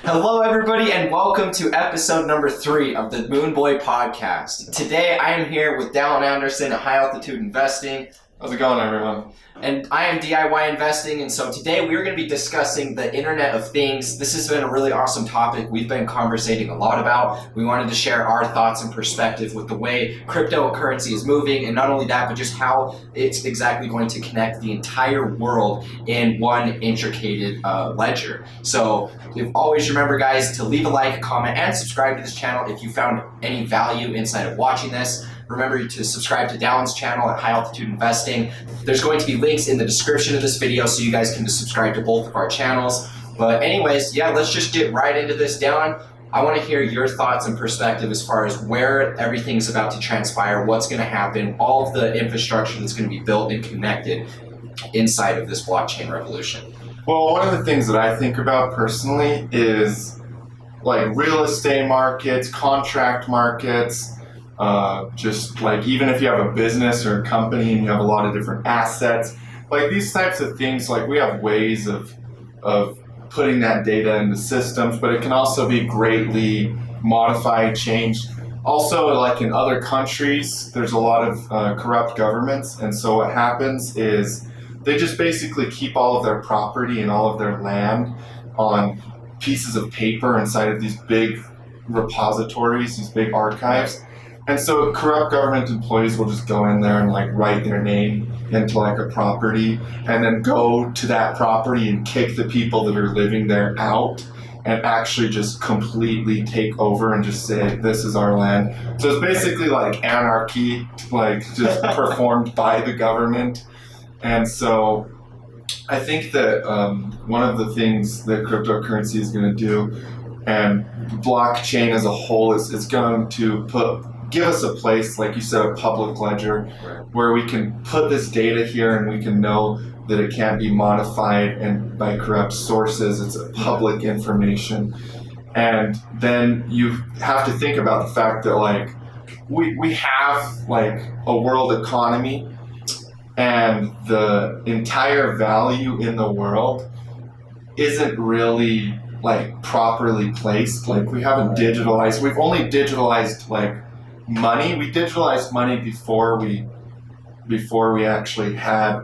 Hello, everybody, and welcome to episode number 3 of the Moon Boy podcast. Today, I am here with Dallin Anderson at High Altitude Investing. How's it going, everyone? And I am DIY Investing, and so today we are going to be discussing the Internet of Things. This has been a really awesome topic we've been conversating a lot about. We wanted to share our thoughts and perspective with the way cryptocurrency is moving, and not only that, but just how it's exactly going to connect the entire world in one intricated ledger. So always remember, guys, to leave a like, comment, and subscribe to this channel if you found any value inside of watching this. Remember to subscribe to Dallin's channel at High Altitude Investing. There's going to be links in the description of this video so you guys can just subscribe to both of our channels. But anyways, yeah, let's just get right into this. Dallin, I want to hear your thoughts and perspective as far as where everything's about to transpire, what's going to happen, all of the infrastructure that's going to be built and connected inside of this blockchain revolution. Well, one of the things that I think about personally is like real estate markets, contract markets, just like even if you have a business or a company and you have a lot of different assets, like these types of things, like we have ways of putting that data into systems, but it can also be greatly modified, changed. Also, like in other countries, there's a lot of corrupt governments, and so what happens is they just basically keep all of their property and all of their land on pieces of paper inside of these big repositories, these big archives. And so corrupt government employees will just go in there and like write their name into like a property and then go to that property and kick the people that are living there out and actually just completely take over and just say, this is our land. So it's basically like anarchy, like just performed by the government. And so I think that one of the things that cryptocurrency is going to do, and blockchain as a whole, is going to give us a place, like you said, a public ledger, where we can put this data here and we can know that it can't be modified and by corrupt sources. It's a public information. And then you have to think about the fact that like we have like a world economy, and the entire value in the world isn't really like properly placed. Like we haven't digitalized. We've only digitalized like money. We digitalized money before we actually had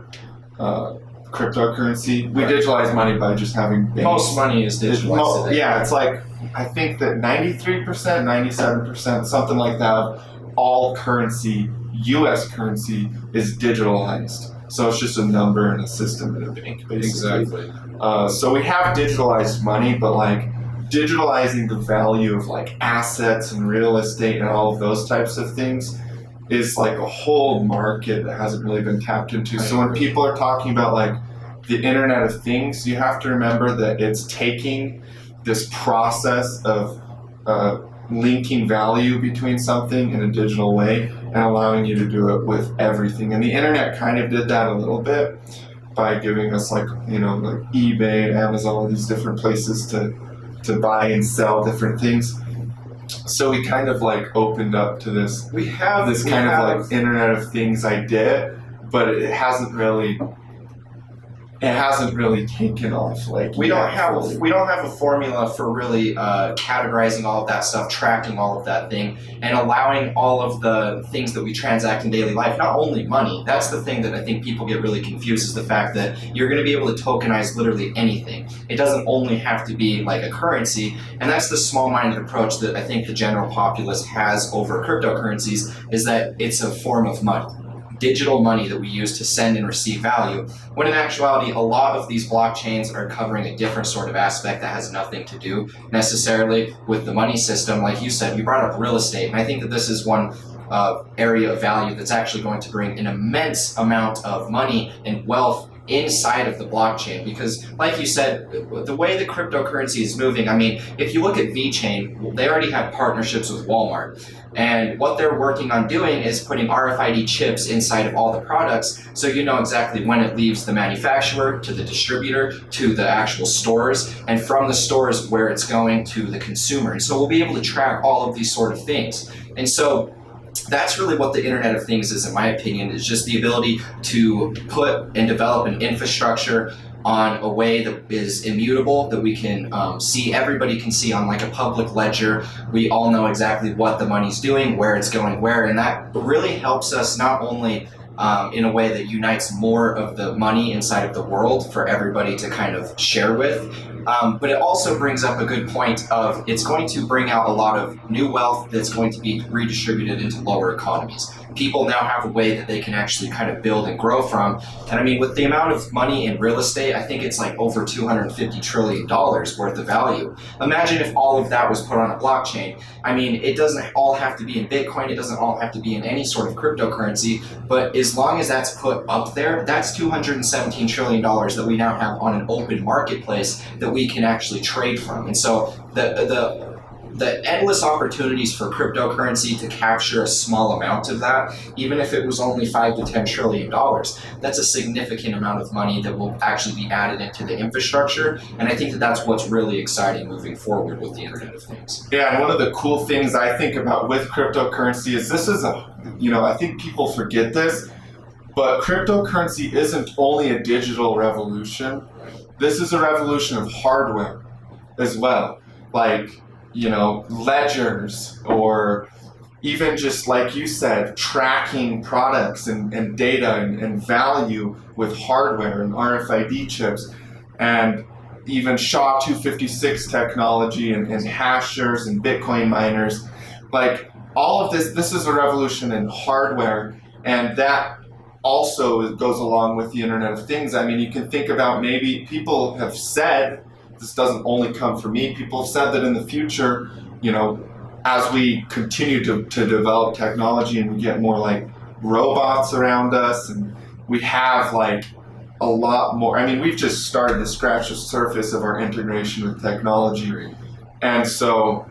cryptocurrency. We digitalized money by just having banks. Most money is digitalized today. Yeah, it's like I think that 93%, 97%, something like that of all currency, U.S. currency, is digitalized. So it's just a number and a system in a bank, basically. Exactly. So we have digitalized money, but like digitalizing the value of like assets and real estate and all of those types of things is like a whole market that hasn't really been tapped into. So when people are talking about like the Internet of Things, you have to remember that it's taking this process of linking value between something in a digital way and allowing you to do it with everything. And the internet kind of did that a little bit by giving us like, you know, like eBay and Amazon, all these different places to buy and sell different things. So we kind of like opened up to this. We have this kind of like Internet of Things idea, but it hasn't really taken off. Like we don't have a formula for really categorizing all of that stuff, tracking all of that thing, and allowing all of the things that we transact in daily life, not only money. That's the thing that I think people get really confused, is the fact that you're going to be able to tokenize literally anything. It doesn't only have to be like a currency, and that's the small-minded approach that I think the general populace has over cryptocurrencies, is that it's a form of money. Digital money that we use to send and receive value, when in actuality a lot of these blockchains are covering a different sort of aspect that has nothing to do necessarily with the money system. Like you said, you brought up real estate, and I think that this is one area of value that's actually going to bring an immense amount of money and wealth inside of the blockchain, because like you said, the way the cryptocurrency is moving, I mean, if you look at VeChain, they already have partnerships with Walmart, and what they're working on doing is putting RFID chips inside of all the products, so you know exactly when it leaves the manufacturer to the distributor to the actual stores, and from the stores where it's going to the consumer. And so we'll be able to track all of these sort of things. And so that's really what the Internet of Things is, in my opinion, is just the ability to put and develop an infrastructure on a way that is immutable, that we can see, everybody can see on like a public ledger. We all know exactly what the money's doing, where it's going where, and that really helps us not only in a way that unites more of the money inside of the world for everybody to kind of share with, but it also brings up a good point of it's going to bring out a lot of new wealth that's going to be redistributed into lower economies. People now have a way that they can actually kind of build and grow from. And I mean, with the amount of money in real estate, I think it's like over $250 trillion worth of value. Imagine if all of that was put on a blockchain. I mean, it doesn't all have to be in Bitcoin, it doesn't all have to be in any sort of cryptocurrency, but as long as that's put up there, that's $217 trillion that we now have on an open marketplace that we can actually trade from. And so the endless opportunities for cryptocurrency to capture a small amount of that, even if it was only $5 to $10 trillion, that's a significant amount of money that will actually be added into the infrastructure. And I think that that's what's really exciting moving forward with the Internet of Things. Yeah, and one of the cool things I think about with cryptocurrency is this is I think people forget this, but cryptocurrency isn't only a digital revolution. This is a revolution of hardware as well. Like, ledgers, or even just like you said, tracking products and data and value with hardware and RFID chips, and even SHA-256 technology and hashers and Bitcoin miners. Like all of this is a revolution in hardware, and that also goes along with the Internet of Things. I mean, you can think about, maybe people have said, this doesn't only come from me, people have said that in the future, as we continue to develop technology and we get more like robots around us, and we have like a lot more, I mean, we've just started to scratch the surface of our integration with technology. And so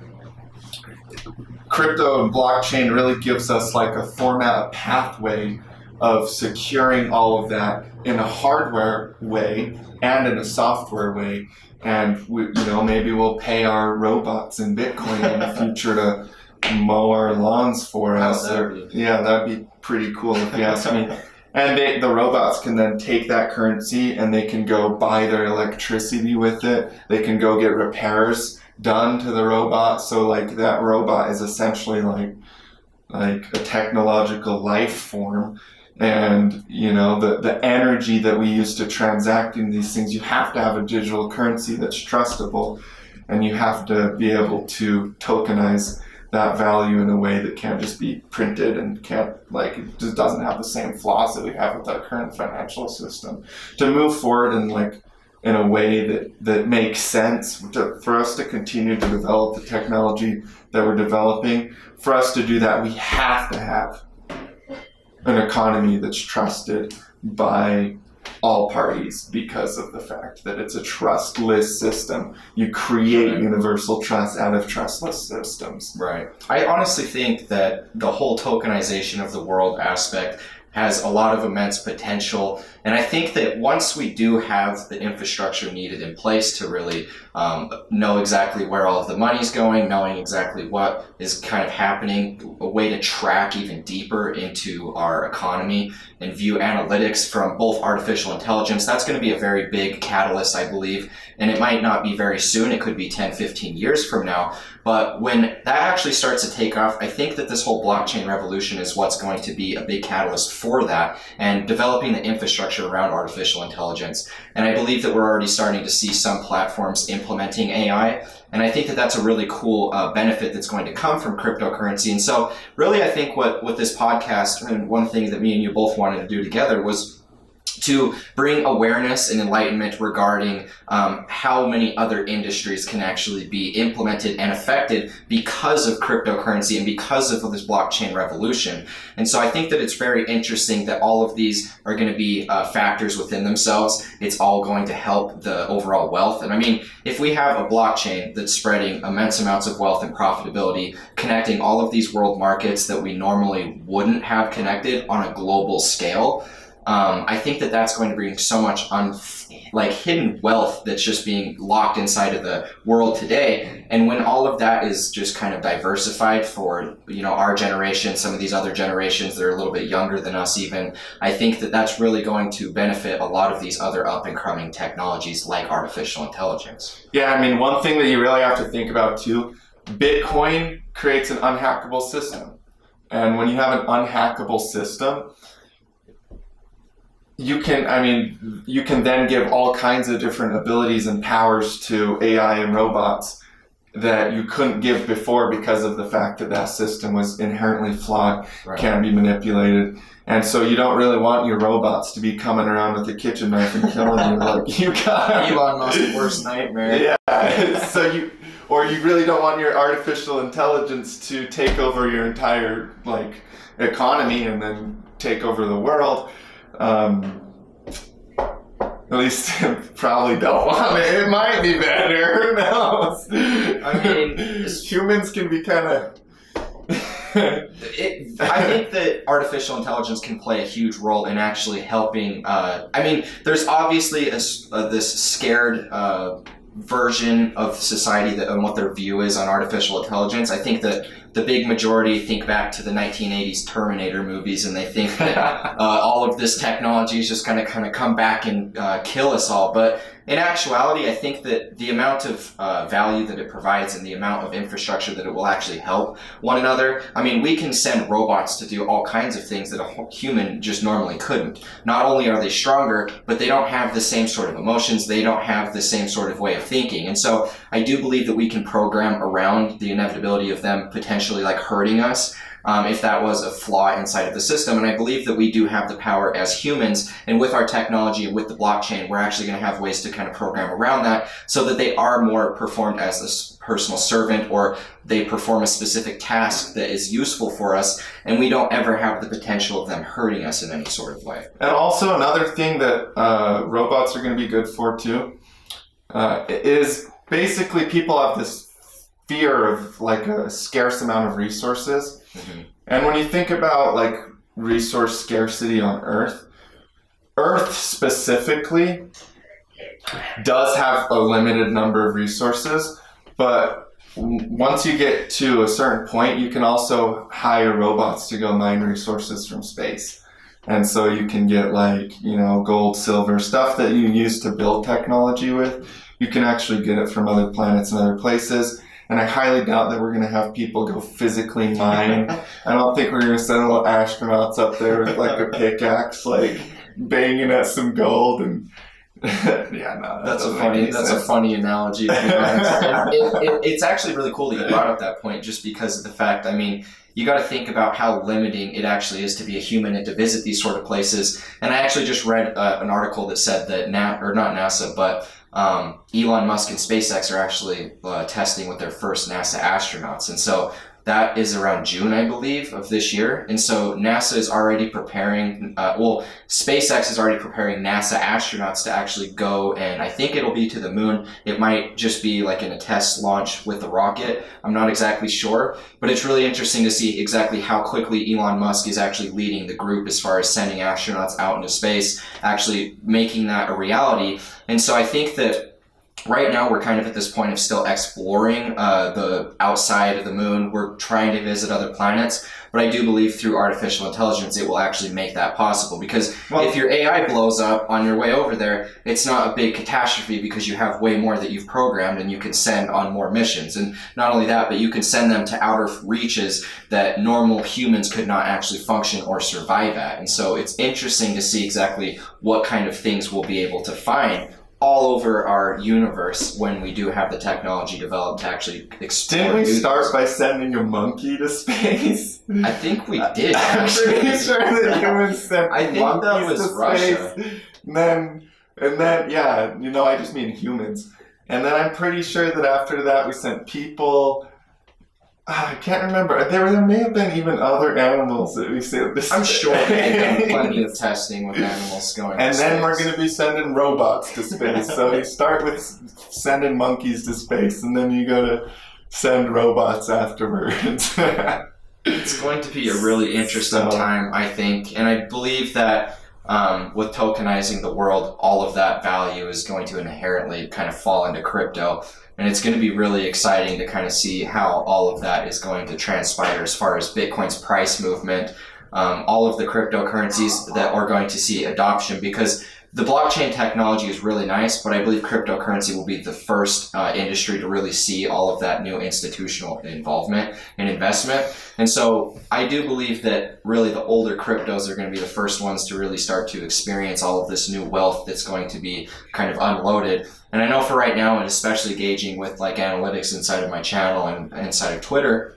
crypto and blockchain really gives us like a format, a pathway of securing all of that in a hardware way and in a software way. And maybe we'll pay our robots in Bitcoin in the future to mow our lawns for us. Yeah, that'd be pretty cool if you ask me. And the robots can then take that currency and they can go buy their electricity with it. They can go get repairs done to the robot. So like that robot is essentially like a technological life form. And the energy that we use to transact in these things, you have to have a digital currency that's trustable, and you have to be able to tokenize that value in a way that can't just be printed and it just doesn't have the same flaws that we have with our current financial system. To move forward in a way that makes sense, for us to continue to develop the technology that we're developing, for us to do that, we have to have an economy that's trusted by all parties, because of the fact that it's a trustless system. You create universal trust out of trustless systems. Right. I honestly think that the whole tokenization of the world aspect has a lot of immense potential. And I think that once we do have the infrastructure needed in place to really know exactly where all of the money's going, knowing exactly what is kind of happening, a way to track even deeper into our economy and view analytics from both artificial intelligence, that's going to be a very big catalyst, I believe. And it might not be very soon, it could be 10, 15 years from now. But when that actually starts to take off, I think that this whole blockchain revolution is what's going to be a big catalyst for that, and developing the infrastructure around artificial intelligence. And I believe that we're already starting to see some platforms implementing AI. And I think that that's a really cool benefit that's going to come from cryptocurrency. And so really, I think what this podcast, and one thing that me and you both wanted to do together, was to bring awareness and enlightenment regarding how many other industries can actually be implemented and affected because of cryptocurrency and because of this blockchain revolution. And so I think that it's very interesting that all of these are going to be factors within themselves. It's all going to help the overall wealth. And I mean, if we have a blockchain that's spreading immense amounts of wealth and profitability, connecting all of these world markets that we normally wouldn't have connected on a global scale, I think that that's going to bring so much hidden wealth that's just being locked inside of the world today. And when all of that is just kind of diversified for, our generation, some of these other generations that are a little bit younger than us even, I think that that's really going to benefit a lot of these other up and coming technologies like artificial intelligence. Yeah, I mean, one thing that you really have to think about too, Bitcoin creates an unhackable system. And when you have an unhackable system, you can then give all kinds of different abilities and powers to AI and robots that you couldn't give before because of the fact that that system was inherently flawed, Right. Can't be manipulated. And so you don't really want your robots to be coming around with a kitchen knife and killing you like you got. Elon Musk's worst nightmare. Yeah. So you really don't want your artificial intelligence to take over your entire economy and then take over the world. At least probably don't want it. It might be better. Who knows? I mean, humans can be kind of. I think that artificial intelligence can play a huge role in actually helping. There's obviously this scared version of society and what their view is on artificial intelligence. I think that the big majority think back to the 1980s Terminator movies, and they think that all of this technology is just going to kind of come back and kill us all. But in actuality, I think that the amount of value that it provides and the amount of infrastructure that it will actually help one another. I mean, we can send robots to do all kinds of things that a human just normally couldn't. Not only are they stronger, but they don't have the same sort of emotions. They don't have the same sort of way of thinking. And so I do believe that we can program around the inevitability of them potentially hurting us. If that was a flaw inside of the system. And I believe that we do have the power as humans, and with our technology and with the blockchain, we're actually going to have ways to kind of program around that so that they are more performed as a personal servant, or they perform a specific task that is useful for us, and we don't ever have the potential of them hurting us in any sort of way. And also another thing that robots are going to be good for too is basically people have this fear of a scarce amount of resources. Mm-hmm. And when you think about resource scarcity on Earth specifically does have a limited number of resources, but once you get to a certain point, you can also hire robots to go mine resources from space. And so you can get gold, silver, stuff that you use to build technology with. You can actually get it from other planets and other places. And I highly doubt that we're going to have people go physically mine. I don't think we're going to send little astronauts up there with a pickaxe, banging at some gold. And that's a funny analogy. To be honest. It's actually really cool that you brought up that point, just because of the fact. I mean, you got to think about how limiting it actually is to be a human and to visit these sort of places. And I actually just read an article that said that not NASA, but Elon Musk and SpaceX are actually testing with their first NASA astronauts. And so that is around June, I believe, of this year. And so NASA is already preparing, SpaceX is already preparing NASA astronauts to actually go, and I think it'll be to the moon. It might just be in a test launch with the rocket. I'm not exactly sure, but it's really interesting to see exactly how quickly Elon Musk is actually leading the group as far as sending astronauts out into space, actually making that a reality. And so I think that right now we're kind of at this point of still exploring the outside of the moon. We're trying to visit other planets, but I do believe through artificial intelligence it will actually make that possible, because if your AI blows up on your way over there, it's not a big catastrophe because you have way more that you've programmed and you can send on more missions. And not only that, but you can send them to outer reaches that normal humans could not actually function or survive at. And so it's interesting to see exactly what kind of things we'll be able to find all over our universe when we do have the technology developed to actually explore. Didn't we start by sending a monkey to space? I think we did. I'm pretty sure that humans sent monkeys to Russia. space. And then, yeah, I just mean humans. And then I'm pretty sure that after that we sent people. I can't remember. There may have been even other animals that we sent to space. I'm sure they've done plenty of testing with animals going and to then space. we're going to be sending robots to space. So you start with sending monkeys to space, and then you go to send robots afterwards. It's going to be a really interesting time, I think. And I believe that with tokenizing the world, all of that value is going to inherently kind of fall into crypto. And it's going to be really exciting to kind of see how all of that is going to transpire as far as Bitcoin's price movement, all of the cryptocurrencies that are going to see adoption, because the blockchain technology is really nice, but I believe cryptocurrency will be the first industry to really see all of that new institutional involvement and investment. And so I do believe that really the older cryptos are going to be the first ones to really start to experience all of this new wealth that's going to be kind of unloaded. And I know for right now, and especially gauging with like analytics inside of my channel and inside of Twitter,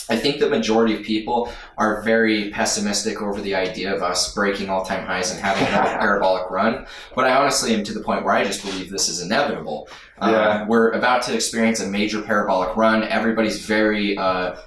I think the majority of people are very pessimistic over the idea of us breaking all-time highs and having another parabolic run. But I honestly am to the point where I just believe this is inevitable. We're about to experience a major parabolic run. Everybody's very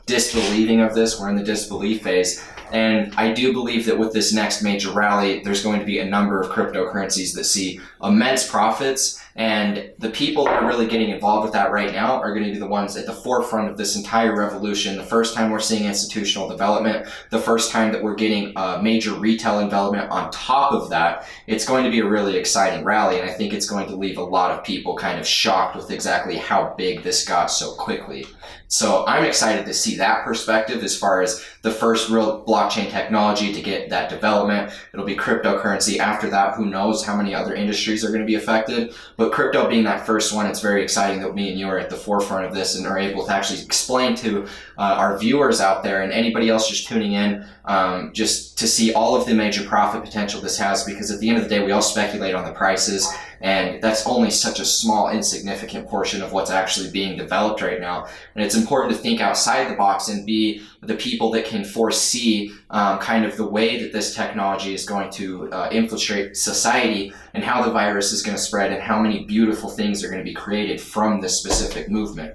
disbelieving of this. We're in the disbelief phase. And I do believe that with this next major rally, there's going to be a number of cryptocurrencies that see immense profits. And the people that are really getting involved with that right now are going to be the ones at the forefront of this entire revolution. The first time we're seeing institutional development, the first time that we're getting major retail development on top of that, it's going to be a really exciting rally. And I think it's going to leave a lot of people kind of shocked with exactly how big this got so quickly. So I'm excited to see that perspective as far as the first real blockchain technology to get that development. It'll be cryptocurrency. After that, who knows how many other industries are going to be affected. But crypto being that first one, it's very exciting that me and you are at the forefront of this and are able to actually explain to our viewers out there and anybody else just tuning in, just to see all of the major profit potential this has, because at the end of the day, we all speculate on the prices, and that's only such a small, insignificant portion of what's actually being developed right now. And it's important to think outside the box and be the people that can foresee kind of the way that this technology is going to infiltrate society and how the virus is going to spread and how many beautiful things are going to be created from this specific movement.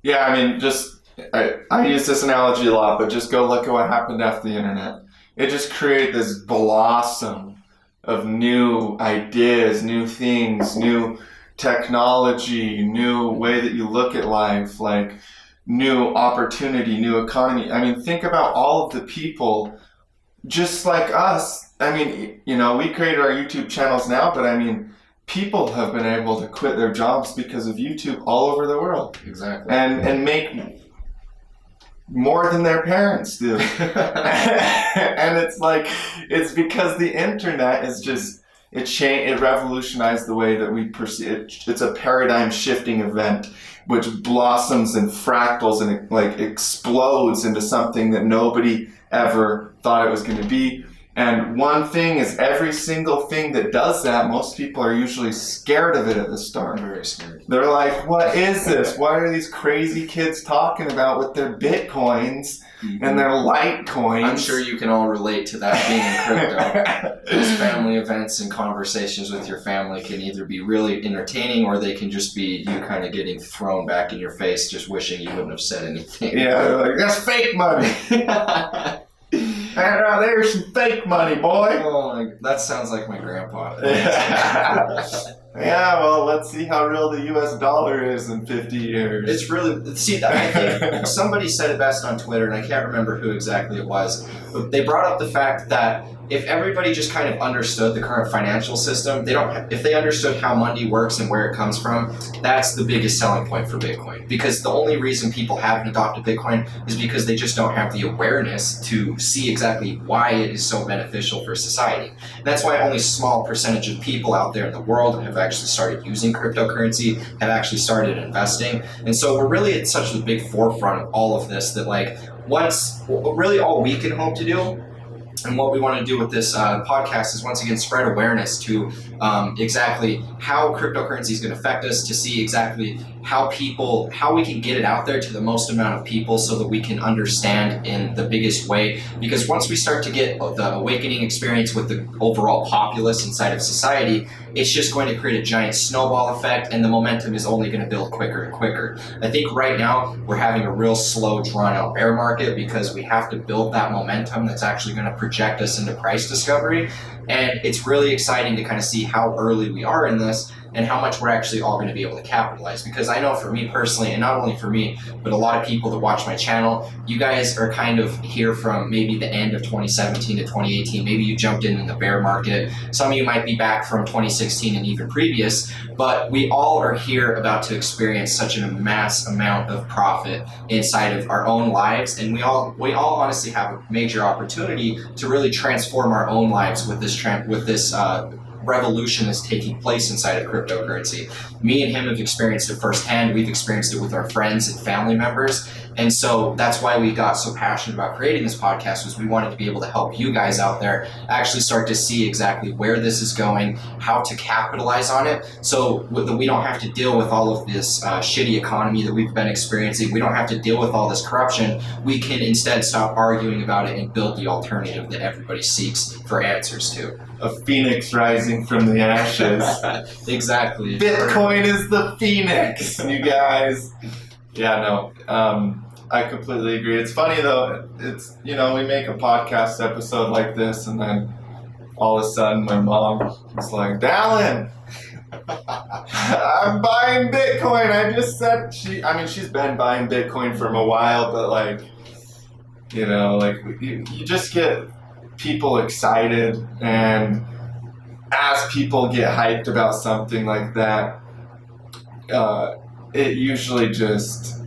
Yeah, I mean, I use this analogy a lot, but just go look at what happened after the internet. It just created this blossom of new ideas, new things, new technology, new way that you look at life, like new opportunity, new economy. I mean, think about all of the people just like us. I mean, you know, we created our YouTube channels now, but I mean, people have been able to quit their jobs because of YouTube all over the world. Exactly. And make more than their parents do. And it's like, it's because the internet is just, it revolutionized the way that we perceive it. It's a paradigm shifting event which blossoms and fractals and it like explodes into something that nobody ever thought it was going to be. And one thing is, every single thing that does that, most people are usually scared of it at the start. Very scared. They're like, what is this? What are these crazy kids talking about with their Bitcoins and their Litecoins? I'm sure you can all relate to that being in crypto. Those family events and conversations with your family can either be really entertaining or they can just be you kind of getting thrown back in your face, just wishing you wouldn't have said anything. Yeah, they're like, that's fake money. There's some fake money, boy. Oh, that sounds like my grandpa. Yeah, well, let's see how real the U.S. dollar is in 50 years. It's really, see, I think somebody said it best on Twitter, and I can't remember who exactly it was, but they brought up the fact that if everybody just kind of understood the current financial system, if they understood how money works and where it comes from, that's the biggest selling point for Bitcoin. Because the only reason people haven't adopted Bitcoin is because they just don't have the awareness to see exactly why it is so beneficial for society. And that's why only a small percentage of people out there in the world have actually started using cryptocurrency, have actually started investing. And so we're really at such a big forefront of all of this that really all we can hope to do, and what we want to do with this podcast, is once again spread awareness to exactly how cryptocurrency is going to affect us, to see exactly how we can get it out there to the most amount of people so that we can understand in the biggest way. Because once we start to get the awakening experience with the overall populace inside of society, it's just going to create a giant snowball effect, and the momentum is only going to build quicker and quicker. I think right now we're having a real slow, drawn-out bear market because we have to build that momentum that's actually going to project us into price discovery. And it's really exciting to kind of see how early we are in this, and how much we're actually all going to be able to capitalize. Because I know for me personally, and not only for me, but a lot of people that watch my channel, you guys are kind of here from maybe the end of 2017 to 2018. Maybe you jumped in the bear market. Some of you might be back from 2016 and even previous, but we all are here about to experience such a mass amount of profit inside of our own lives, and we all honestly have a major opportunity to really transform our own lives with this revolution that's taking place inside of cryptocurrency. Me and him have experienced it firsthand. We've experienced it with our friends and family members. And so that's why we got so passionate about creating this podcast, was we wanted to be able to help you guys out there actually start to see exactly where this is going, how to capitalize on it, so that we don't have to deal with all of this shitty economy that we've been experiencing. We don't have to deal with all this corruption. We can instead stop arguing about it and build the alternative that everybody seeks for answers to. A phoenix rising from the ashes. Exactly. Bitcoin is the phoenix, you guys. Yeah, no, I completely agree. It's funny though, it's, we make a podcast episode like this, and then all of a sudden my mom is like, Dallin, I'm buying Bitcoin. I just said, she's been buying Bitcoin for a while, but you just get people excited, and as people get hyped about something like that, it usually just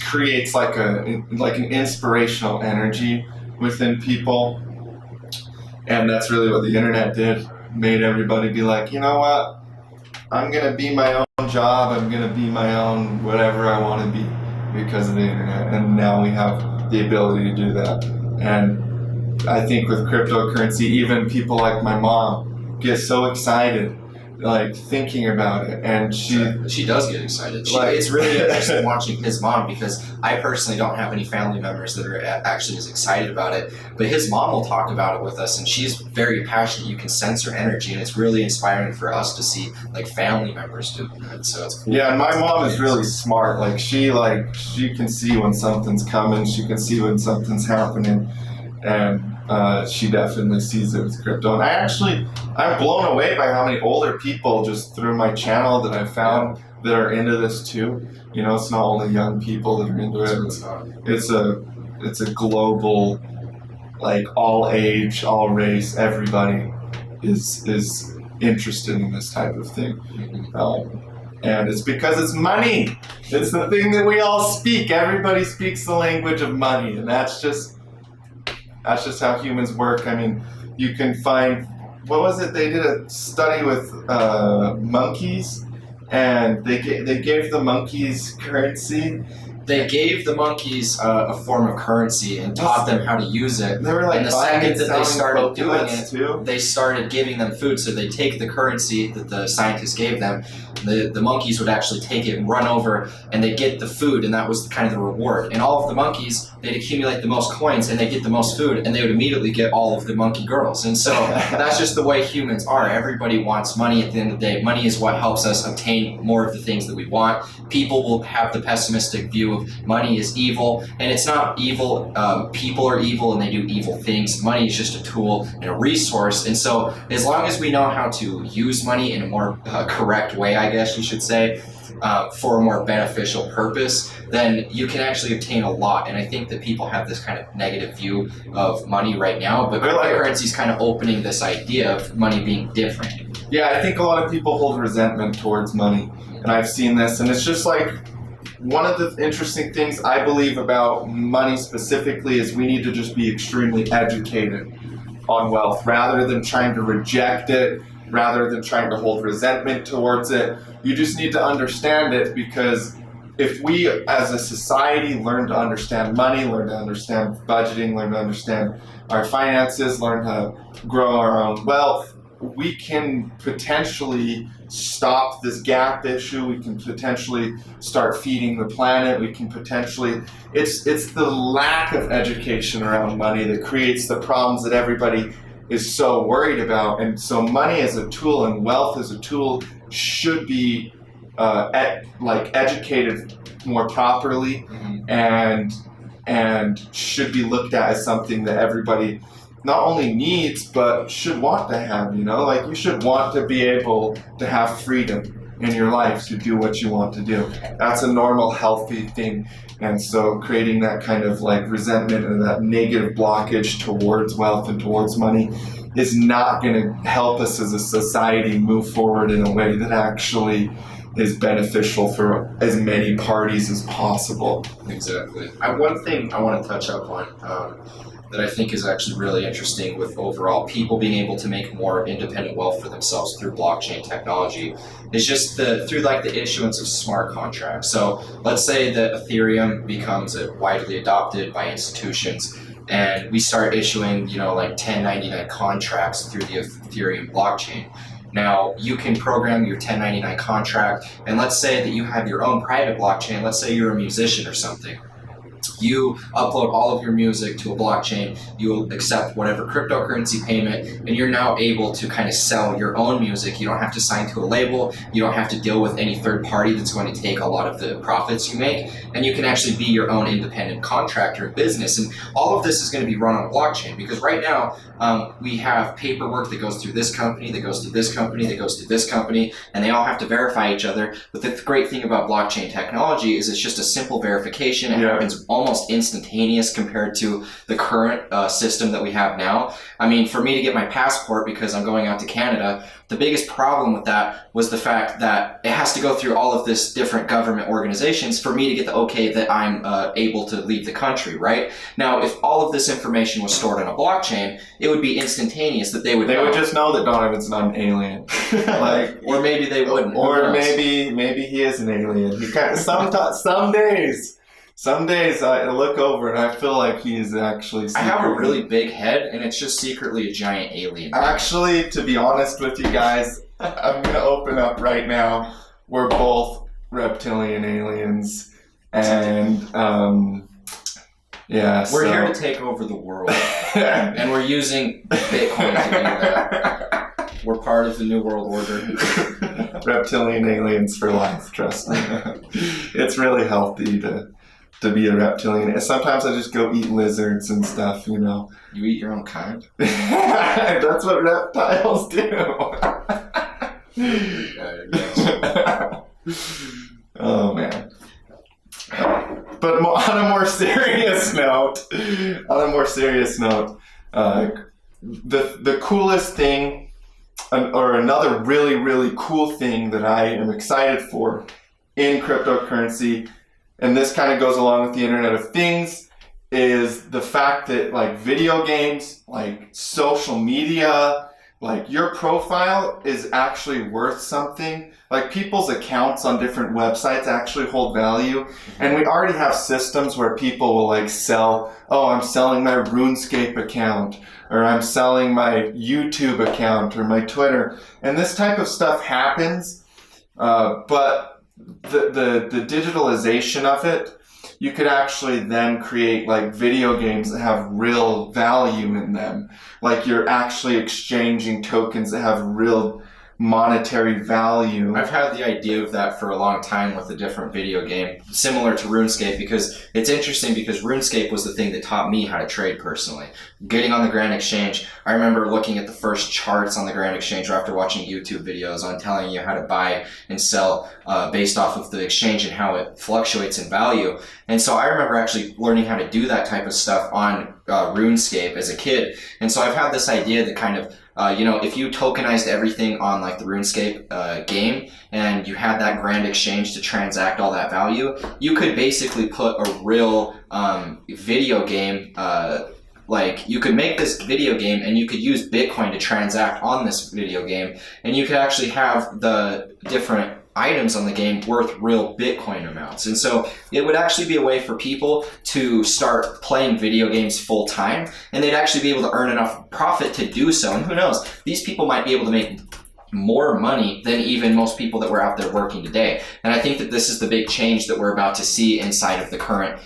creates like an inspirational energy within people, and that's really what the internet did. Made everybody be like, you know what, I'm gonna be my own job, I'm gonna be my own whatever I want to be because of the internet, and now we have the ability to do that. And I think with cryptocurrency, even people like my mom get so excited thinking about it, and she does get excited. It's really interesting watching his mom, because I personally don't have any family members that are actually as excited about it, but his mom will talk about it with us, and she's very passionate. You can sense her energy, and it's really inspiring for us to see family members do it. So it's cool. Yeah, and my mom is really smart. She can see when something's coming, she can see when something's happening, and she definitely sees it with crypto. And I'm blown away by how many older people just through my channel that I found that are into this too. It's not only young people that are into it. It's a global, all age, all race, everybody is interested in this type of thing. And it's because it's money. It's the thing that we all speak. Everybody speaks the language of money, and that's just how humans work. You can find, what was it? They did a study with monkeys, and they gave the monkeys currency. They gave the monkeys a form of currency and taught them how to use it. They were and the second that they started doing it, too. They started giving them food. So they take the currency that the scientists gave them. The monkeys would actually take it and run over, and they'd get the food, and that was kind of the reward. And all of the monkeys, they'd accumulate the most coins, and they'd get the most food, and they would immediately get all of the monkey girls. And so that's just the way humans are. Everybody wants money at the end of the day. Money is what helps us obtain more of the things that we want. People will have the pessimistic view of money is evil, and it's not evil. People are evil, and they do evil things. Money is just a tool and a resource. And so as long as we know how to use money in a more correct way, I guess you should say, for a more beneficial purpose, then you can actually obtain a lot. And I think that people have this kind of negative view of money right now, but cryptocurrency is kind of opening this idea of money being different. Yeah, I think a lot of people hold resentment towards money, and I've seen this, and it's just one of the interesting things I believe about money specifically is we need to just be extremely educated on wealth rather than trying to reject it, rather than trying to hold resentment towards it. You just need to understand it, because if we as a society learn to understand money, learn to understand budgeting, learn to understand our finances, learn to grow our own wealth, we can potentially stop this gap issue. We can potentially start feeding the planet. We can potentially, it's the lack of education around money that creates the problems that everybody is so worried about. And so money as a tool and wealth as a tool should be educated more properly, and should be looked at as something that everybody not only needs, but should want to have, like you should want to be able to have freedom in your life to do what you want to do. That's a normal, healthy thing. And so creating that kind of like resentment and that negative blockage towards wealth and towards money is not going to help us as a society move forward in a way that actually is beneficial for as many parties as possible. Exactly. One thing I want to touch up on that I think is actually really interesting with overall people being able to make more independent wealth for themselves through blockchain technology is just through like the issuance of smart contracts. So let's say that Ethereum becomes widely adopted by institutions and we start issuing, like 1099 contracts through the Ethereum blockchain. Now, you can program your 1099 contract, and let's say that you have your own private blockchain. Let's say you're a musician or something. You upload all of your music to a blockchain, you will accept whatever cryptocurrency payment, and you're now able to kind of sell your own music. You don't have to sign to a label, you don't have to deal with any third party that's going to take a lot of the profits you make, and you can actually be your own independent contractor in business. And all of this is going to be run on a blockchain, because right now we have paperwork that goes through this company, that goes through this company, that goes through this company, and they all have to verify each other. But the great thing about blockchain technology is it's just a simple verification. It happens almost instantaneous compared to the current system that we have now. I mean, for me to get my passport because I'm going out to Canada, the biggest problem with that was the fact that it has to go through all of this different government organizations for me to get the okay that I'm able to leave the country, right? Now, if all of this information was stored on a blockchain, it would be instantaneous that they would just know that Donovan's not an alien. Or maybe they wouldn't. Or maybe he is an alien. He kind of, some days I look over and I feel like he's actually secretly... I have a really big head and it's just secretly a giant alien. Actually, to be honest with you guys, I'm going to open up right now. We're both reptilian aliens. And, yeah, we're here to take over the world. And we're using Bitcoin to do that. We're part of the New World Order. Reptilian aliens for life, trust me. It's really healthy to be a reptilian. Sometimes I just go eat lizards and stuff, You eat your own kind? That's what reptiles do. Oh, man. But on a more serious note, the coolest thing, or another really, really cool thing that I am excited for in cryptocurrency, and this kind of goes along with the Internet of Things, is the fact that like video games, like social media, like your profile is actually worth something. Like people's accounts on different websites actually hold value. And we already have systems where people will like sell, I'm selling my RuneScape account, or I'm selling my YouTube account, or my Twitter. And this type of stuff happens, but the digitalization of it, you could actually then create like video games that have real value in them. Like you're actually exchanging tokens that have real monetary value. I've had the idea of that for a long time with a different video game, similar to RuneScape, because it's interesting because RuneScape was the thing that taught me how to trade personally. Getting on the Grand Exchange, I remember looking at the first charts on the Grand Exchange after watching YouTube videos on telling you how to buy and sell based off of the exchange and how it fluctuates in value. And so I remember actually learning how to do that type of stuff on RuneScape as a kid. And so I've had this idea that kind of if you tokenized everything on like the RuneScape game and you had that grand exchange to transact all that value, you could basically put a real video game, like you could make this video game and you could use Bitcoin to transact on this video game, and you could actually have the different items on the game worth real Bitcoin amounts. And so it would actually be a way for people to start playing video games full time, and they'd actually be able to earn enough profit to do so. And who knows, these people might be able to make more money than even most people that were out there working today. And I think that this is the big change that we're about to see inside of the current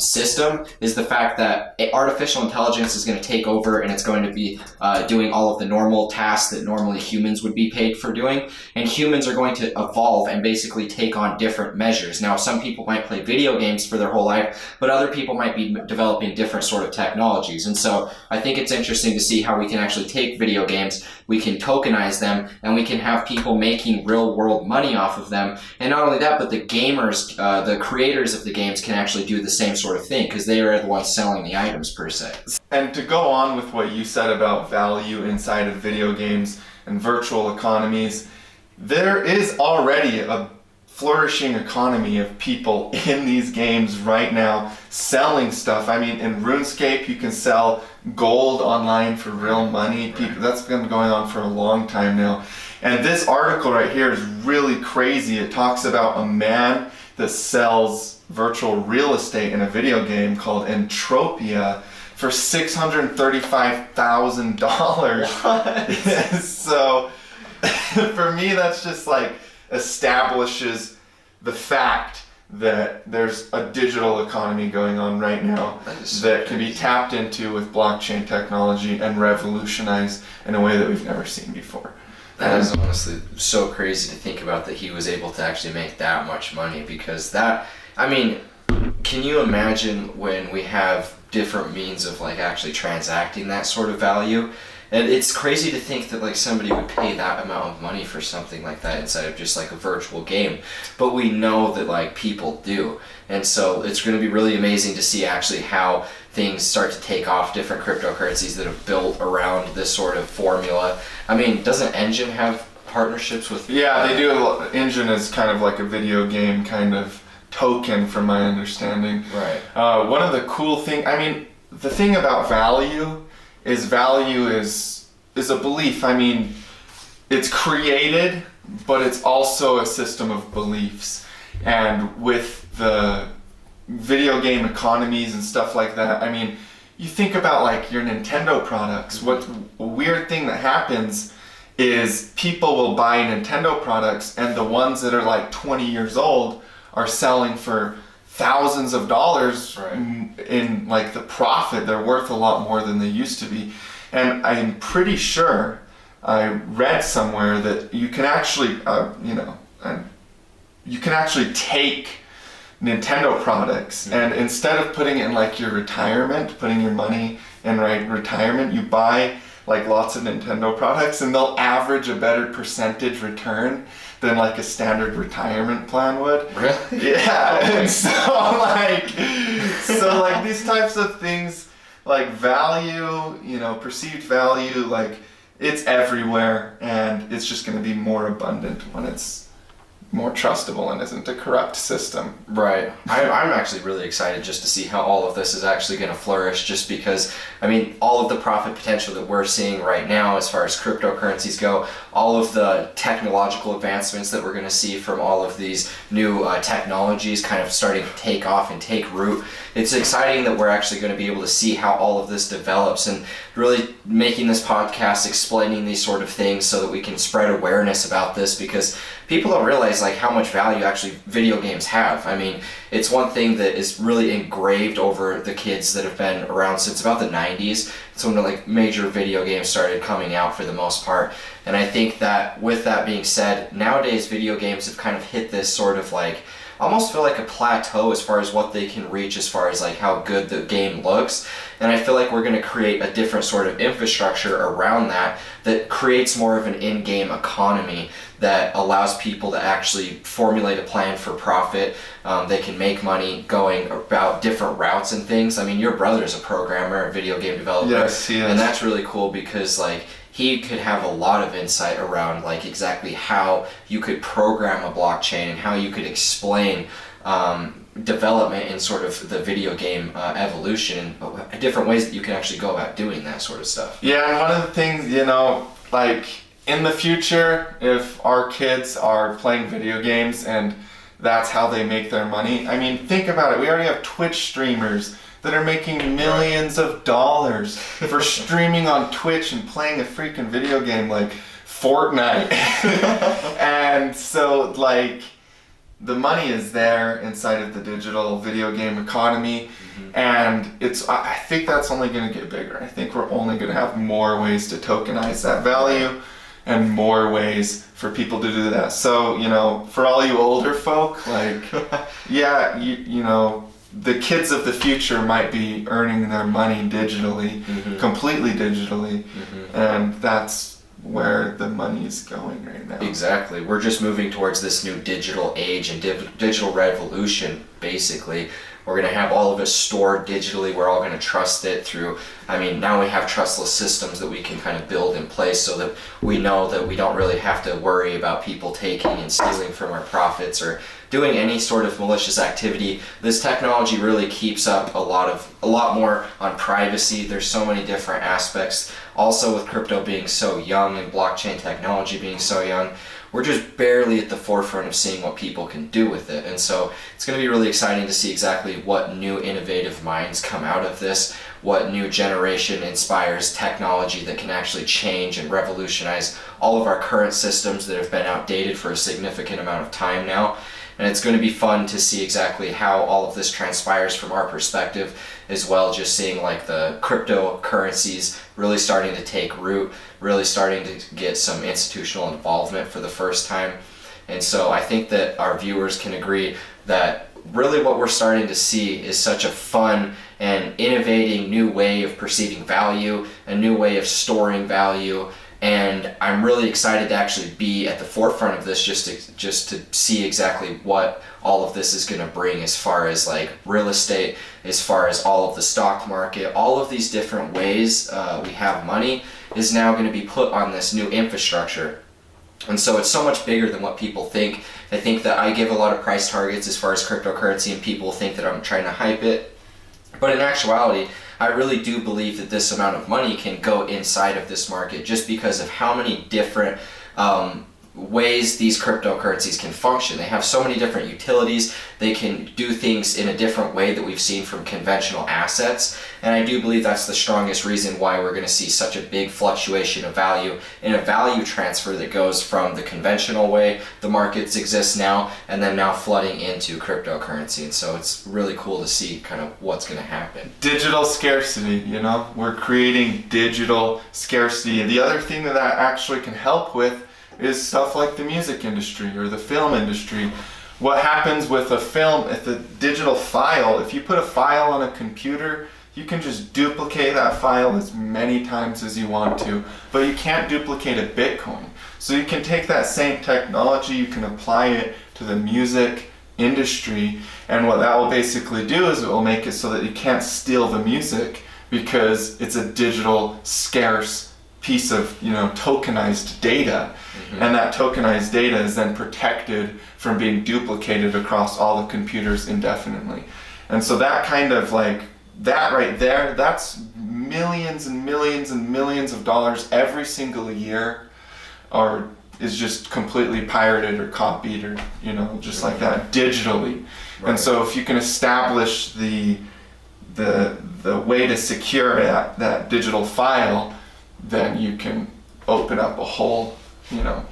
system, is the fact that artificial intelligence is going to take over, and it's going to be doing all of the normal tasks that normally humans would be paid for doing. And humans are going to evolve and basically take on different measures. Now, some people might play video games for their whole life, but other people might be developing different sort of technologies. And so I think it's interesting to see how we can actually take video games, we can tokenize them, and we can have people making real world money off of them. And not only that, but the gamers, the creators of the games can actually do the same sort of thing, because they are the ones selling the items per se. And to go on with what you said about value inside of video games and virtual economies, there is already a flourishing economy of people in these games right now selling stuff. I mean, in RuneScape, you can sell gold online for real money. That's been going on for a long time now. And this article right here is really crazy. It talks about a man that sells virtual real estate in a video game called Entropia for $635,000. So for me, that's just like establishes the fact that there's a digital economy going on right now that can be tapped into with blockchain technology and revolutionized in a way that we've never seen before. That is honestly so crazy to think about, that he was able to actually make that much money, because that, I mean, can you imagine when we have different means of like actually transacting that sort of value? And it's crazy to think that like somebody would pay that amount of money for something like that inside of just like a virtual game. But we know that like people do. And so it's going to be really amazing to see actually how things start to take off, different cryptocurrencies that have built around this sort of formula. I mean, doesn't Engine have partnerships with... Yeah, they do. Engine is kind of like a video game kind of token from my understanding. Right. One of the cool things, I mean, the thing about value is a belief. I mean, it's created, but it's also a system of beliefs. And with the video game economies and stuff like that, I mean, you think about like your Nintendo products. What a weird thing that happens is people will buy Nintendo products, and the ones that are like 20 years old are selling for thousands of dollars. Right. In like the profit. They're worth a lot more than they used to be. And I'm pretty sure I read somewhere that you can actually, you can actually take Nintendo products, and instead of putting it in like your retirement, putting your money in retirement, you buy like lots of Nintendo products, and they'll average a better percentage return than like a standard retirement plan would. Really? Yeah. And so like these types of things, like value, perceived value, like it's everywhere, and it's just going to be more abundant when it's more trustable and isn't a corrupt system. Right. I'm actually really excited just to see how all of this is actually going to flourish, just because, I mean, all of the profit potential that we're seeing right now as far as cryptocurrencies go, all of the technological advancements that we're going to see from all of these new technologies kind of starting to take off and take root. It's exciting that we're actually going to be able to see how all of this develops, and really making this podcast explaining these sort of things so that we can spread awareness about this, because people don't realize like how much value actually video games have. I mean, it's one thing that is really engraved over the kids that have been around since about the 90s. It's when like major video games started coming out for the most part. And I think that with that being said, nowadays video games have kind of hit this sort of like, almost feel like a plateau as far as what they can reach as far as like how good the game looks. And I feel like we're going to create a different sort of infrastructure around that creates more of an in-game economy that allows people to actually formulate a plan for profit. They can make money going about different routes and things. I mean, your brother's a programmer, a video game developer. Yes, he is. And that's really cool, because like he could have a lot of insight around like exactly how you could program a blockchain and how you could explain development in sort of the video game evolution, different ways that you can actually go about doing that sort of stuff. Yeah, and one of the things, like in the future, if our kids are playing video games and that's how they make their money, I mean, think about it. We already have Twitch streamers that are making millions of dollars for streaming on Twitch and playing a freaking video game like Fortnite. And so like the money is there inside of the digital video game economy, and I think that's only going to get bigger. I think we're only going to have more ways to tokenize that value and more ways for people to do that. So, you know, for all you older folk, like, yeah, you know, the kids of the future might be earning their money digitally, completely digitally, and that's where the money is going right now. Exactly. We're just moving towards this new digital age and digital revolution, basically. We're going to have all of it stored digitally. We're all going to trust it through, I mean, now we have trustless systems that we can kind of build in place so that we know that we don't really have to worry about people taking and stealing from our profits or doing any sort of malicious activity. This technology really keeps up a lot more on privacy. There's so many different aspects. Also, with crypto being so young and blockchain technology being so young, we're just barely at the forefront of seeing what people can do with it. And so it's going to be really exciting to see exactly what new innovative minds come out of this, what new generation inspires technology that can actually change and revolutionize all of our current systems that have been outdated for a significant amount of time now. And it's going to be fun to see exactly how all of this transpires from our perspective as well, just seeing like the cryptocurrencies really starting to take root, really starting to get some institutional involvement for the first time. And so I think that our viewers can agree that really what we're starting to see is such a fun and innovating new way of perceiving value, a new way of storing value. And I'm really excited to actually be at the forefront of this, just to see exactly what all of this is going to bring as far as like real estate, as far as all of the stock market, all of these different ways we have money is now going to be put on this new infrastructure. And so it's so much bigger than what people think. They think that I give a lot of price targets as far as cryptocurrency, and people think that I'm trying to hype it. But in actuality, I really do believe that this amount of money can go inside of this market just because of how many different ways these cryptocurrencies can function. They have so many different utilities. They can do things in a different way that we've seen from conventional assets. And I do believe that's the strongest reason why we're going to see such a big fluctuation of value and a value transfer that goes from the conventional way the markets exist now and then now flooding into cryptocurrency. And so it's really cool to see kind of what's going to happen. Digital scarcity, you know, we're creating digital scarcity. And the other thing that actually can help with is stuff like the music industry or the film industry. What happens with a film, if the digital file, if you put a file on a computer, you can just duplicate that file as many times as you want to, but you can't duplicate a Bitcoin. So you can take that same technology, you can apply it to the music industry, and what that will basically do is it will make it so that you can't steal the music because it's a digital scarce piece of, you know, tokenized data. And that tokenized data is then protected from being duplicated across all the computers indefinitely. And so that kind of like, that right there, that's millions and millions and millions of dollars every single year, or is just completely pirated or copied or, you know, just like that digitally. Right. And so if you can establish the way to secure that digital file, then you can open up a whole, you know,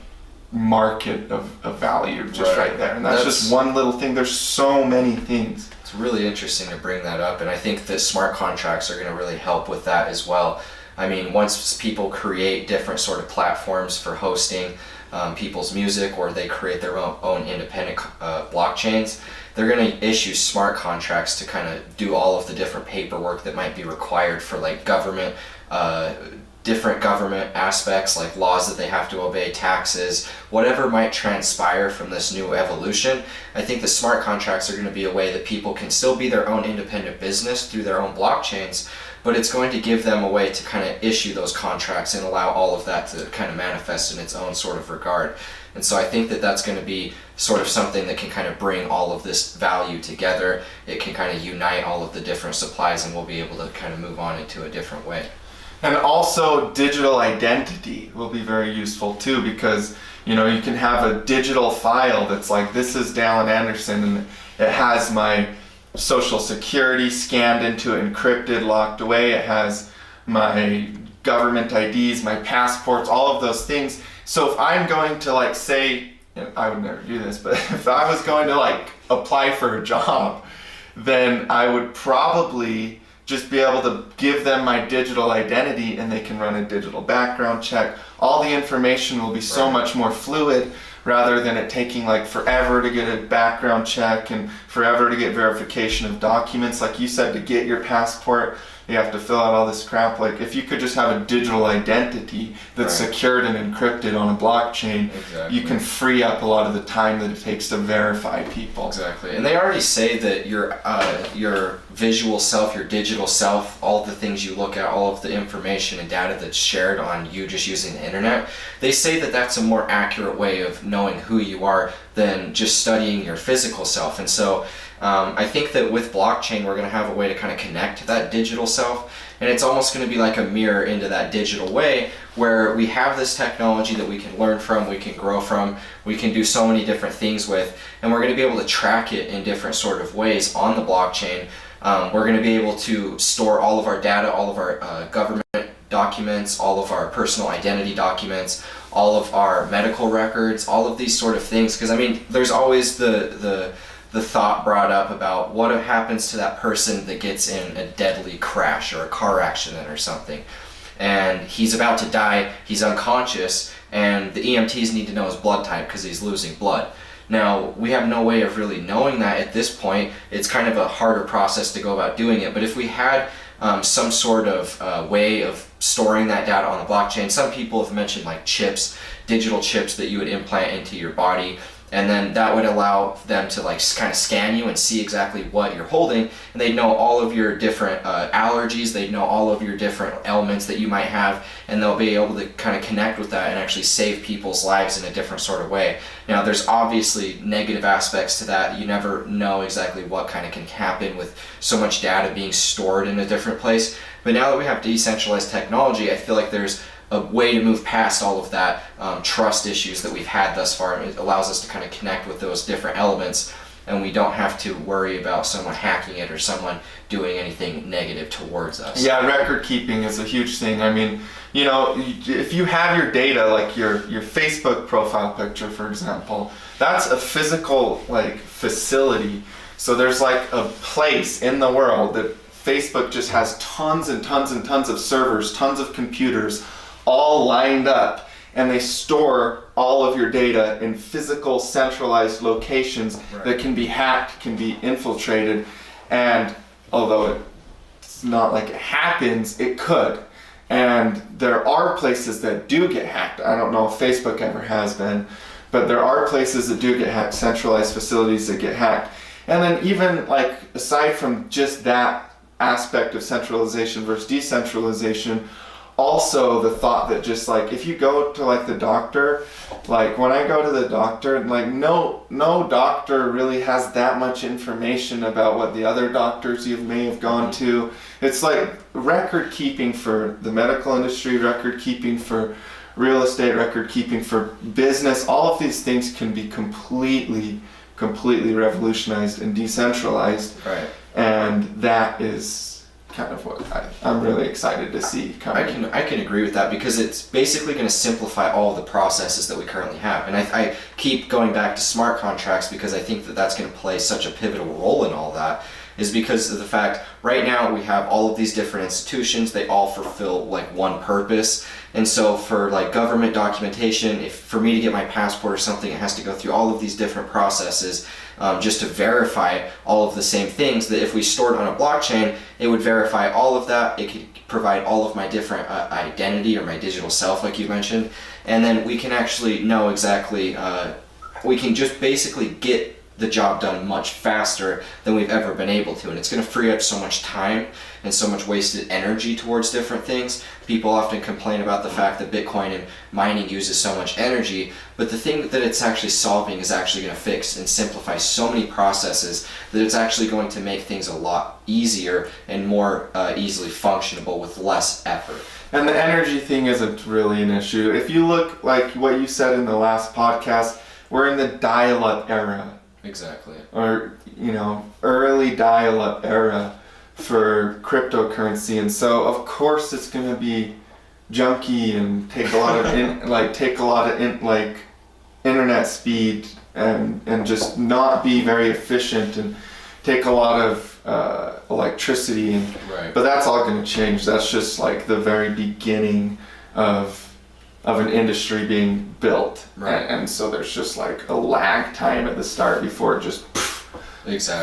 market of value just right there. And that's just one little thing. There's so many things. It's really interesting to bring that up, and I think that smart contracts are going to really help with that as well. I mean, once people create different sort of platforms for hosting people's music, or they create their own independent blockchains, they're going to issue smart contracts to kind of do all of the different paperwork that might be required for like different government aspects, like laws that they have to obey, taxes, whatever might transpire from this new evolution. I think the smart contracts are going to be a way that people can still be their own independent business through their own blockchains, but it's going to give them a way to kind of issue those contracts and allow all of that to kind of manifest in its own sort of regard. And so I think that that's going to be sort of something that can kind of bring all of this value together. It can kind of unite all of the different supplies, and we'll be able to kind of move on into a different way. And also digital identity will be very useful too, because, you know, you can have a digital file that's like, this is Dallin Anderson, and it has my social security scanned into it, encrypted, locked away. It has my government IDs, my passports, all of those things. So if I'm going to like say, and I would never do this, but if I was going to like apply for a job, then I would probably just be able to give them my digital identity and they can run a digital background check. All the information will be so much more fluid rather than it taking like forever to get a background check and forever to get verification of documents. Like you said, to get your passport, you have to fill out all this crap. Like if you could just have a digital identity that's secured and encrypted on a blockchain, you can free up a lot of the time that it takes to verify people. Exactly. And they already say that your visual self, your digital self, all of the things you look at, all of the information and data that's shared on you just using the internet, they say that that's a more accurate way of knowing who you are than just studying your physical self. And so I think that with blockchain, we're going to have a way to kind of connect to that digital self, and it's almost going to be like a mirror into that digital way where we have this technology that we can learn from, we can grow from, we can do so many different things with, and we're going to be able to track it in different sort of ways on the blockchain. We're going to be able to store all of our data, all of our government documents, all of our personal identity documents, all of our medical records, all of these sort of things. Because I mean, there's always the thought brought up about what happens to that person that gets in a deadly crash or a car accident or something, and he's about to die, he's unconscious, and the EMTs need to know his blood type because he's losing blood. Now, we have no way of really knowing that at this point. It's kind of a harder process to go about doing it, but if we had some sort of way of storing that data on the blockchain, some people have mentioned like chips, digital chips that you would implant into your body, and then that would allow them to like kind of scan you and see exactly what you're holding, and they'd know all of your different allergies, they'd know all of your different ailments that you might have, and they'll be able to kind of connect with that and actually save people's lives in a different sort of way. Now, there's obviously negative aspects to that. You never know exactly what kind of can happen with so much data being stored in a different place, but now that we have decentralized technology, I feel like there's a way to move past all of that trust issues that we've had thus far. It allows us to kind of connect with those different elements, and we don't have to worry about someone hacking it or someone doing anything negative towards us. Yeah, record keeping is a huge thing. I mean, you know, if you have your data, like your Facebook profile picture, for example, that's a physical like facility. So there's like a place in the world that Facebook just has tons and tons and tons of servers, tons of computers, all lined up, and they store all of your data in physical centralized locations that can be hacked, can be infiltrated, and although it's not like it happens, it could. And there are places that do get hacked. I don't know if Facebook ever has been, but there are places that do get hacked, centralized facilities that get hacked. And then even like aside from just that aspect of centralization versus decentralization, also the thought that just like if you go to like the doctor, like when I go to the doctor, like no doctor really has that much information about what the other doctors you may have gone to. It's like record keeping for the medical industry, record keeping for real estate, record keeping for business. All of these things can be completely revolutionized and decentralized. Right. And that is kind of what I'm really excited to see coming. I can agree with that, because it's basically going to simplify all of the processes that we currently have. And I keep going back to smart contracts because I think that that's going to play such a pivotal role in all that, is because of the fact right now we have all of these different institutions, they all fulfill like one purpose. And so for like government documentation, if for me to get my passport or something, it has to go through all of these different processes just to verify all of the same things, that if we stored on a blockchain, it would verify all of that. It could provide all of my different identity or my digital self, like you mentioned, and then we can actually know exactly, we can just basically get the job done much faster than we've ever been able to, and it's going to free up so much time and so much wasted energy towards different things. People often complain about the fact that Bitcoin and mining uses so much energy, but the thing that it's actually solving is actually going to fix and simplify so many processes that it's actually going to make things a lot easier and more easily functionable with less effort. And the energy thing isn't really an issue. If you look like what you said in the last podcast, we're in the dial-up era. Exactly. Or, you know, early dial-up era for cryptocurrency. And so, of course, it's going to be junky and take a lot of internet speed and just not be very efficient and take a lot of electricity but that's all going to change. That's just like the very beginning of an industry being built, and so there's just like a lag time at the start before it just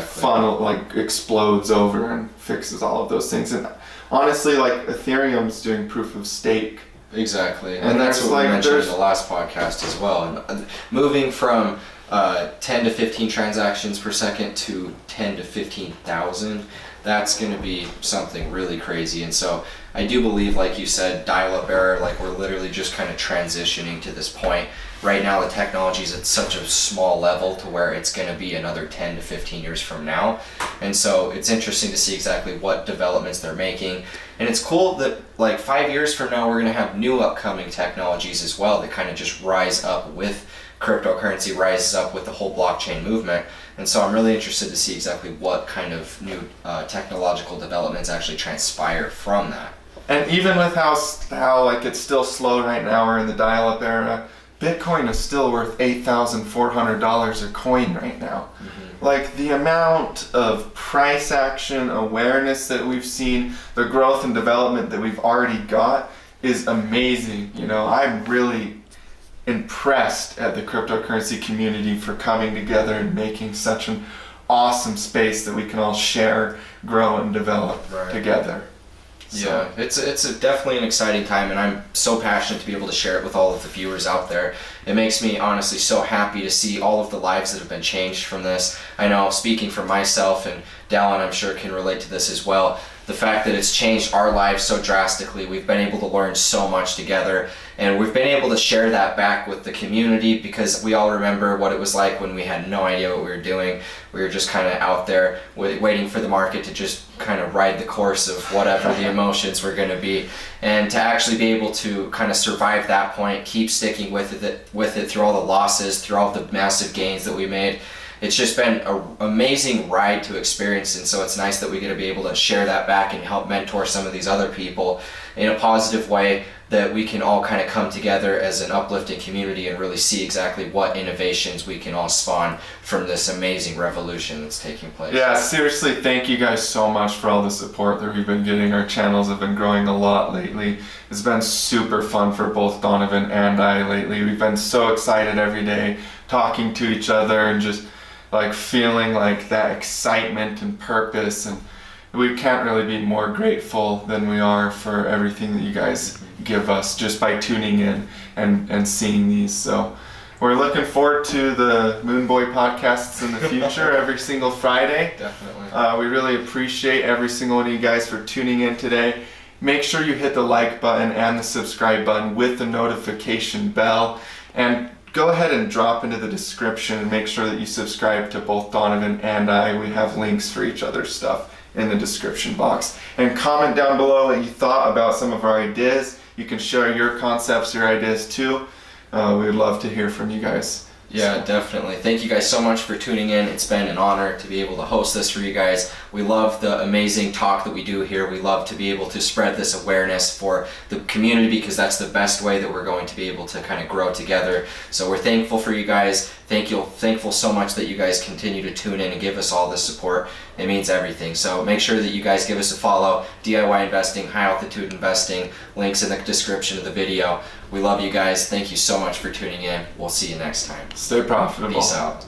funnel like explodes over and fixes all of those things. And honestly, like Ethereum's doing proof of stake. Exactly, and that's what we mentioned in the last podcast as well. And moving from 10 to 15 transactions per second to 10 to 15,000, that's going to be something really crazy. And so I do believe, like you said, dial-up era, like we're literally just kind of transitioning to this point. Right now the technology is at such a small level to where it's going to be another 10 to 15 years from now. And so it's interesting to see exactly what developments they're making. And it's cool that like 5 years from now we're going to have new upcoming technologies as well that kind of just rise up with cryptocurrency, rises up with the whole blockchain movement. And so I'm really interested to see exactly what kind of new technological developments actually transpire from that. And even with how like it's still slow right now, we're in the dial-up era, Bitcoin is still worth $8,400 a coin right now. Mm-hmm. Like the amount of price action, awareness that we've seen, the growth and development that we've already got is amazing. You know, I'm really impressed at the cryptocurrency community for coming together and making such an awesome space that we can all share, grow, and develop together. Yeah, it's definitely an exciting time, and I'm so passionate to be able to share it with all of the viewers out there. It makes me honestly so happy to see all of the lives that have been changed from this. I know, speaking for myself, and Dallin I'm sure can relate to this as well, the fact that it's changed our lives so drastically. We've been able to learn so much together, and we've been able to share that back with the community, because we all remember what it was like when we had no idea what we were doing. We were just kind of out there waiting for the market to just kind of ride the course of whatever the emotions were going to be, and to actually be able to kind of survive that point, keep sticking with it through all the losses, through all the massive gains that we made. It's just been an amazing ride to experience, and so it's nice that we get to be able to share that back and help mentor some of these other people in a positive way, that we can all kind of come together as an uplifting community and really see exactly what innovations we can all spawn from this amazing revolution that's taking place. Yeah, seriously, thank you guys so much for all the support that we've been getting. Our channels have been growing a lot lately. It's been super fun for both Donovan and I lately. We've been so excited every day, talking to each other and just like feeling like that excitement and purpose, and we can't really be more grateful than we are for everything that you guys give us just by tuning in and seeing these. So we're looking forward to the Moon Boy podcasts in the future every single Friday. Definitely. We really appreciate every single one of you guys for tuning in today. Make sure you hit the like button and the subscribe button with the notification bell, and go ahead and drop into the description and make sure that you subscribe to both Donovan and I. We have links for each other's stuff in the description box. And comment down below what you thought about some of our ideas. You can share your concepts, your ideas too. We would love to hear from you guys. Yeah, definitely. Thank you guys so much for tuning in. It's been an honor to be able to host this for you guys. We love the amazing talk that we do here. We love to be able to spread this awareness for the community, because that's the best way that we're going to be able to kind of grow together. So we're thankful for you guys. Thankful so much that you guys continue to tune in and give us all this support. It means everything. So make sure that you guys give us a follow. DIY Investing, High Altitude Investing, links in the description of the video. We love you guys. Thank you so much for tuning in. We'll see you next time. Stay profitable. Peace out.